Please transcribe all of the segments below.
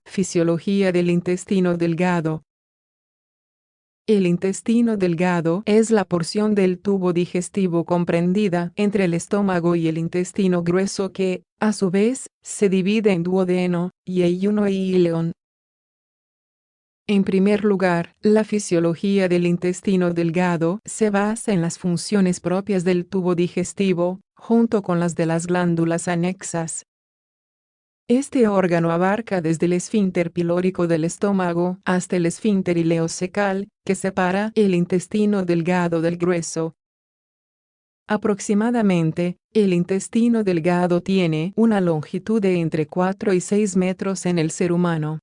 Fisiología del intestino delgado. El intestino delgado es la porción del tubo digestivo comprendida entre el estómago y el intestino grueso que, a su vez, se divide en duodeno, yeyuno e ileón. En primer lugar, la fisiología del intestino delgado se basa en las funciones propias del tubo digestivo, junto con las de las glándulas anexas. Este órgano abarca desde el esfínter pilórico del estómago hasta el esfínter ileocecal, que separa el intestino delgado del grueso. Aproximadamente, el intestino delgado tiene una longitud de entre 4 y 6 metros en el ser humano.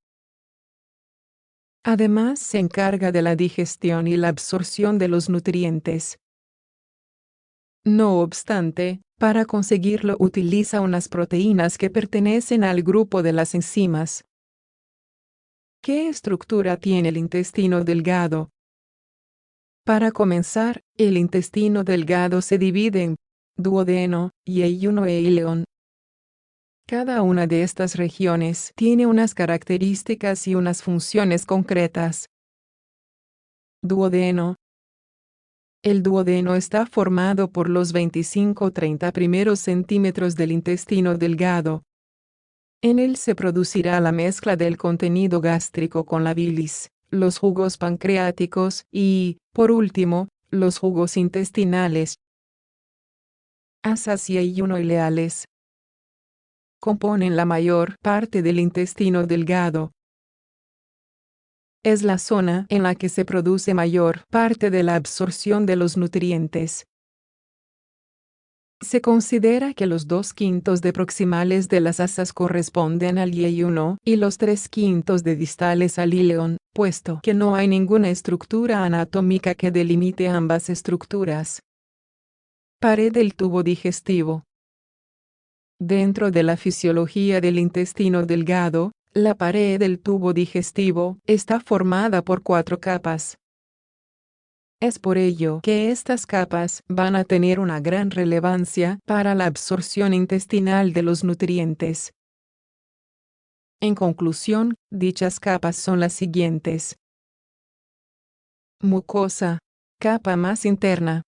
Además, se encarga de la digestión y la absorción de los nutrientes. No obstante, para conseguirlo utiliza unas proteínas que pertenecen al grupo de las enzimas. ¿Qué estructura tiene el intestino delgado? Para comenzar, el intestino delgado se divide en duodeno, yeyuno e ileón. Cada una de estas regiones tiene unas características y unas funciones concretas. Duodeno. El duodeno está formado por los 25-30 primeros centímetros del intestino delgado. En él se producirá la mezcla del contenido gástrico con la bilis, los jugos pancreáticos y, por último, los jugos intestinales. Asas y yeyuno ileales componen la mayor parte del intestino delgado. Es la zona en la que se produce mayor parte de la absorción de los nutrientes. Se considera que los 2/5 de proximales de las asas corresponden al yeyuno y los 3/5 de distales al ileón, puesto que no hay ninguna estructura anatómica que delimite ambas estructuras. Pared del tubo digestivo. Dentro de la fisiología del intestino delgado, la pared del tubo digestivo está formada por 4 capas. Es por ello que estas capas van a tener una gran relevancia para la absorción intestinal de los nutrientes. En conclusión, dichas capas son las siguientes. Mucosa, capa más interna.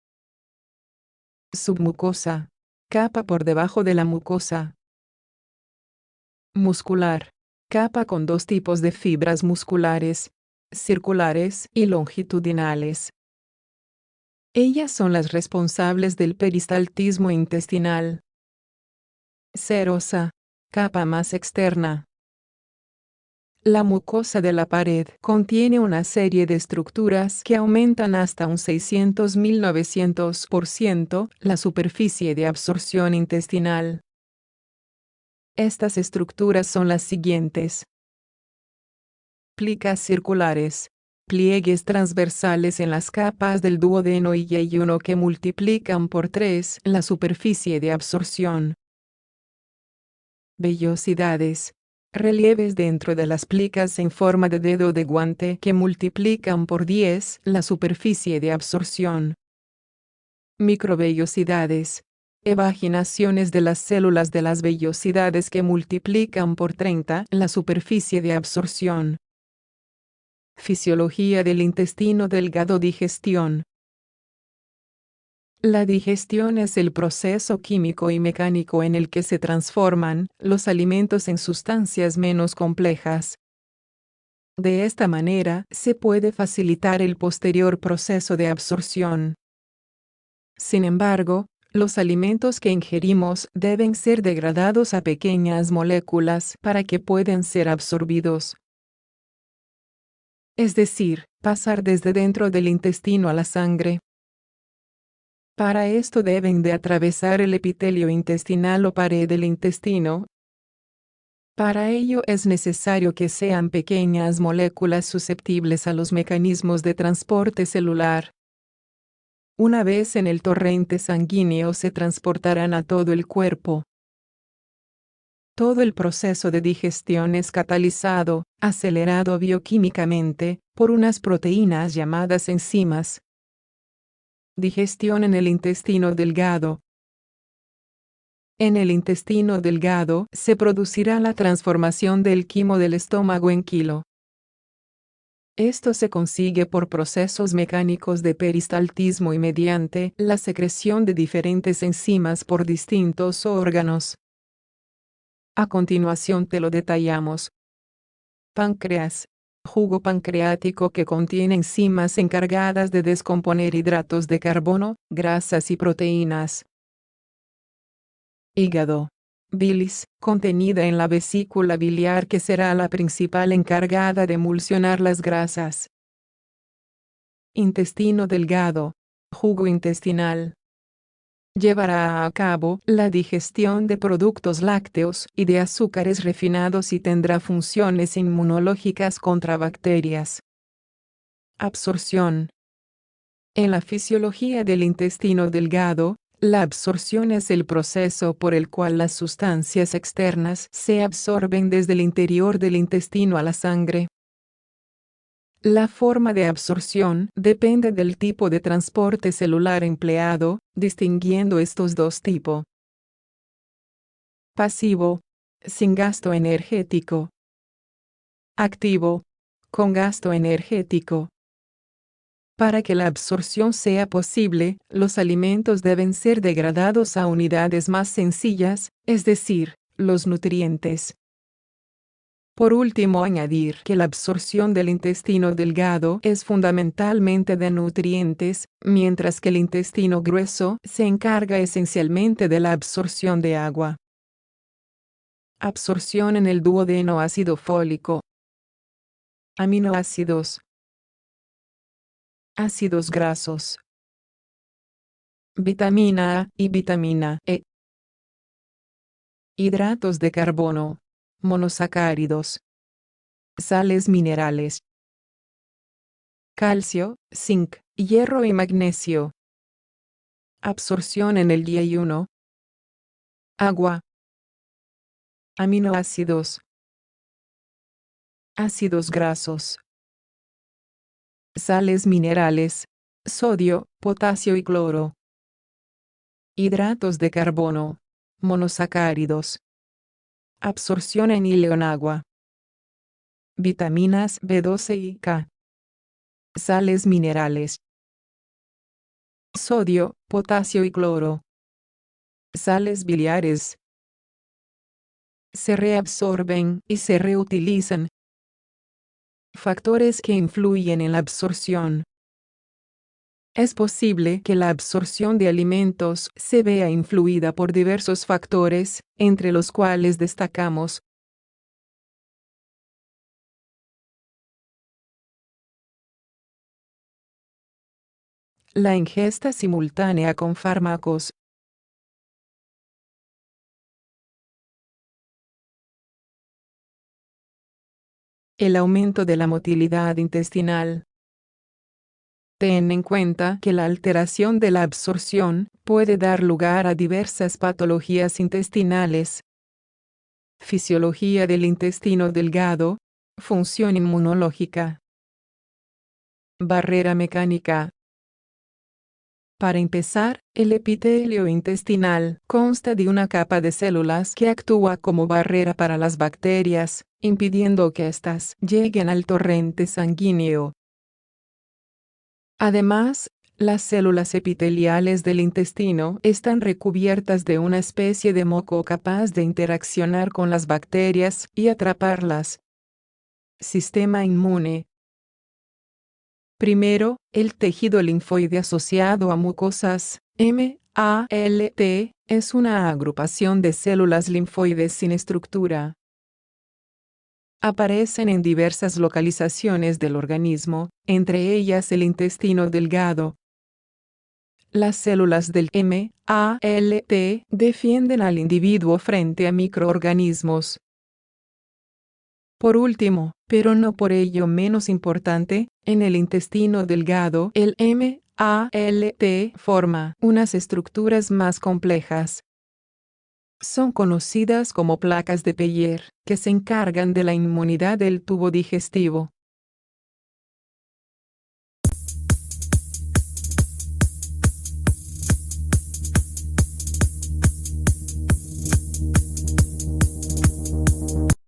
Submucosa, capa por debajo de la mucosa. Muscular, capa con 2 tipos de fibras musculares, circulares y longitudinales. Ellas son las responsables del peristaltismo intestinal. Serosa, capa más externa. La mucosa de la pared contiene una serie de estructuras que aumentan hasta un 600.900% la superficie de absorción intestinal. Estas estructuras son las siguientes. Plicas circulares. Pliegues transversales en las capas del duodeno y yeyuno que multiplican por 3 la superficie de absorción. Vellosidades. Relieves dentro de las plicas en forma de dedo de guante que multiplican por 10 la superficie de absorción. Microvellosidades. Evaginaciones de las células de las vellosidades que multiplican por 30 la superficie de absorción. Fisiología del intestino delgado. Digestión. La digestión es el proceso químico y mecánico en el que se transforman los alimentos en sustancias menos complejas. De esta manera, se puede facilitar el posterior proceso de absorción. Sin embargo, los alimentos que ingerimos deben ser degradados a pequeñas moléculas para que puedan ser absorbidos. Es decir, pasar desde dentro del intestino a la sangre. Para esto deben de atravesar el epitelio intestinal o pared del intestino. Para ello es necesario que sean pequeñas moléculas susceptibles a los mecanismos de transporte celular. Una vez en el torrente sanguíneo se transportarán a todo el cuerpo. Todo el proceso de digestión es catalizado, acelerado bioquímicamente, por unas proteínas llamadas enzimas. Digestión en el intestino delgado. En el intestino delgado se producirá la transformación del quimo del estómago en quilo. Esto se consigue por procesos mecánicos de peristaltismo y mediante la secreción de diferentes enzimas por distintos órganos. A continuación te lo detallamos. Páncreas. Jugo pancreático que contiene enzimas encargadas de descomponer hidratos de carbono, grasas y proteínas. Hígado. Bilis, contenida en la vesícula biliar que será la principal encargada de emulsionar las grasas. Intestino delgado. Jugo intestinal. Llevará a cabo la digestión de productos lácteos y de azúcares refinados y tendrá funciones inmunológicas contra bacterias. Absorción. En la fisiología del intestino delgado, la absorción es el proceso por el cual las sustancias externas se absorben desde el interior del intestino a la sangre. La forma de absorción depende del tipo de transporte celular empleado, distinguiendo estos dos tipos. Pasivo, sin gasto energético. Activo, con gasto energético. Para que la absorción sea posible, los alimentos deben ser degradados a unidades más sencillas, es decir, los nutrientes. Por último, añadir que la absorción del intestino delgado es fundamentalmente de nutrientes, mientras que el intestino grueso se encarga esencialmente de la absorción de agua. Absorción en el duodeno. Ácido fólico. Aminoácidos. Ácidos grasos. Vitamina A y vitamina E. Hidratos de carbono. Monosacáridos. Sales minerales. Calcio, zinc, hierro y magnesio. Absorción en el ayuno. Agua. Aminoácidos. Ácidos grasos. Sales minerales. Sodio, potasio y cloro. Hidratos de carbono. Monosacáridos. Absorción en hilo en agua. Vitaminas B12 y K. Sales minerales. Sodio, potasio y cloro. Sales biliares. Se reabsorben y se reutilizan. Factores que influyen en la absorción. Es posible que la absorción de alimentos se vea influida por diversos factores, entre los cuales destacamos la ingesta simultánea con fármacos, el aumento de la motilidad intestinal. Ten en cuenta que la alteración de la absorción puede dar lugar a diversas patologías intestinales. Fisiología del intestino delgado. Función inmunológica. Barrera mecánica. Para empezar, el epitelio intestinal consta de una capa de células que actúa como barrera para las bacterias, impidiendo que éstas lleguen al torrente sanguíneo. Además, las células epiteliales del intestino están recubiertas de una especie de moco capaz de interaccionar con las bacterias y atraparlas. Sistema inmune. Primero, el tejido linfoide asociado a mucosas, MALT, es una agrupación de células linfoides sin estructura. Aparecen en diversas localizaciones del organismo, entre ellas el intestino delgado. Las células del MALT defienden al individuo frente a microorganismos. Por último, pero no por ello menos importante, en el intestino delgado el MALT forma unas estructuras más complejas. Son conocidas como placas de Peyer, que se encargan de la inmunidad del tubo digestivo.